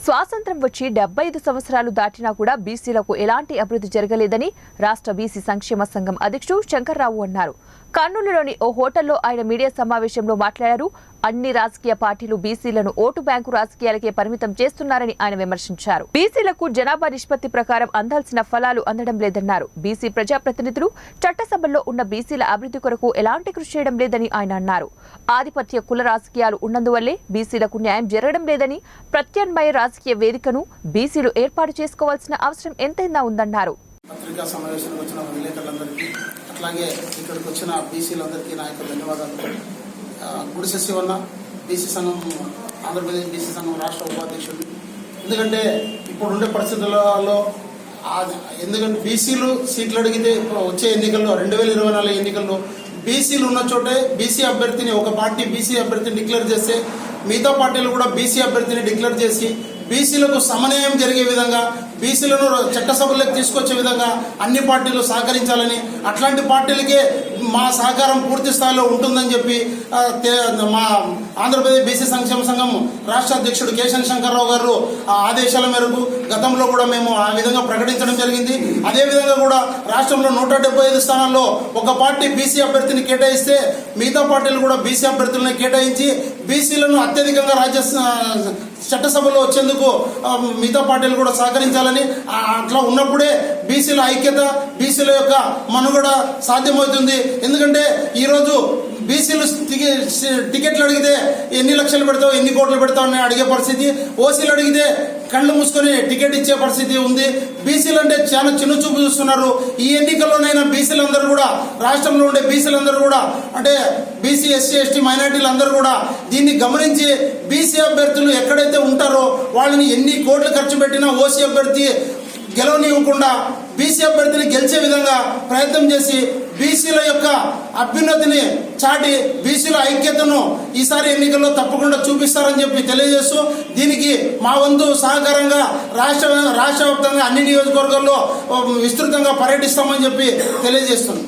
స్వాతంత్ర్యం వచ్చి 75 సంవత్సరాలు దాటినా కూడా బీసీలకు ఎలాంటి అభివృద్ధి జరగలేదని రాష్ట్ర బీసీ సంక్షేమ సంఘం అధ్యక్షుడు శంకర్రావు అన్నారు. కర్నూలులోని ఓ హోటల్లో ఆయన మీడియా సమావేశంలో మాట్లాడారు. అన్ని రాజకీయ పార్టీలు బీసీలను ఓటు బ్యాంకు రాజకీయాలకే పరిమితం చేస్తున్నారని ఆయన విమర్శించారు. బీసీలకు జనాభా నిష్పత్తి ప్రకారం అందాల్సిన ఫలాలు అందడం లేదన్నారు. బీసీ ప్రజాప్రతినిధులు చట్టసభల్లో ఉన్న బీసీల అభివృద్ధి కొరకు ఎలాంటి కృషి చేయడం లేదని ఆయన అన్నారు. ఆధిపత్య కుల రాజకీయాలు ఉన్నందువల్లే బీసీలకు న్యాయం జరగడం లేదని, ప్రత్యామ్నాయ రాజకీయ వేదికను బీసీలు ఏర్పాటు చేసుకోవాల్సిన అవసరం ఎంతైనా ఉందన్నారు. పత్రికా సమావేశానికి వచ్చిన విలేకరులందరికీ, అట్లాగే ఇక్కడికి వచ్చిన బీసీలందరికీ నా యొక్క ధన్యవాదాలు. గుడిసె శివన్న, బీసీ సంఘం, ఆంధ్రప్రదేశ్ బీసీ సంఘం రాష్ట్ర ఉపాధ్యక్షుడు. ఎందుకంటే ఇప్పుడుండే పరిస్థితులలో ఎందుకంటే బీసీలు సీట్లు అడిగితే వచ్చే ఎన్నికల్లో 2024 ఎన్నికల్లో బీసీలు ఉన్న చోటే బీసీ అభ్యర్థిని ఒక పార్టీ బీసీ అభ్యర్థిని డిక్లేర్ చేస్తే మిగతా పార్టీలు కూడా బీసీ అభ్యర్థిని డిక్లేర్ చేసి బీసీలకు సమన్వయం జరిగే విధంగా, బీసీలను చట్టసభలకు తీసుకొచ్చే విధంగా అన్ని పార్టీలు సహకరించాలని, అట్లాంటి పార్టీలకే మా సహకారం పూర్తి స్థాయిలో ఉంటుందని చెప్పి మా ఆంధ్రప్రదేశ్ బీసీ సంక్షేమ సంఘం రాష్ట్ర అధ్యక్షుడు కేశన్ శంకర్రావు గారు ఆదేశాల మేరకు గతంలో కూడా మేము ఆ విధంగా ప్రకటించడం జరిగింది. అదేవిధంగా కూడా రాష్ట్రంలో 175 స్థానాల్లో ఒక పార్టీ బీసీ అభ్యర్థిని కేటాయిస్తే మిగతా పార్టీలు కూడా బీసీ అభ్యర్థులను కేటాయించి బీసీలను అత్యధికంగా చట్టసభలో వచ్చేందుకు మిగతా పార్టీలు కూడా సహకరించాలని, అట్లా ఉన్నప్పుడే బీసీల ఐక్యత, బీసీల యొక్క మనుగడ సాధ్యమవుతుంది. ఎందుకంటే ఈరోజు బీసీలు టికెట్లు అడిగితే ఎన్ని లక్షలు పెడతావు, ఎన్ని కోట్లు పెడతావు అని అడిగే పరిస్థితి, ఓసీలు అడిగితే కళ్ళు మూసుకొని టికెట్ ఇచ్చే పరిస్థితి ఉంది. బీసీలు అంటే చాలా చిన్న చూపు చూస్తున్నారు. ఈ ఎన్నికల్లోనైనా బీసీలందరూ కూడా, రాష్ట్రంలో ఉండే బీసీలందరూ కూడా, అంటే బీసీ, ఎస్సీ, ఎస్టీ, మైనార్టీలు అందరూ కూడా దీన్ని గమనించి బీసీ అభ్యర్థులు ఎక్కడైతే ఉంటారో వాళ్ళని ఎన్ని కోట్లు ఖర్చు పెట్టినా ఓసీ అభ్యర్థి గెలవనివ్వకుండా బీసీ అభ్యర్థిని గెలిచే విధంగా ప్రయత్నం చేసి బీసీల యొక్క అభ్యున్నతిని చాటి బీసీల ఐక్యతను ఈసారి ఎన్నికల్లో తప్పకుండా చూపిస్తారని చెప్పి తెలియజేస్తూ, దీనికి మా వంతు సహకారంగా రాష్ట్ర వ్యాప్తంగా అన్ని నియోజకవర్గాల్లో విస్తృతంగా పర్యటిస్తామని చెప్పి తెలియజేస్తున్నాం.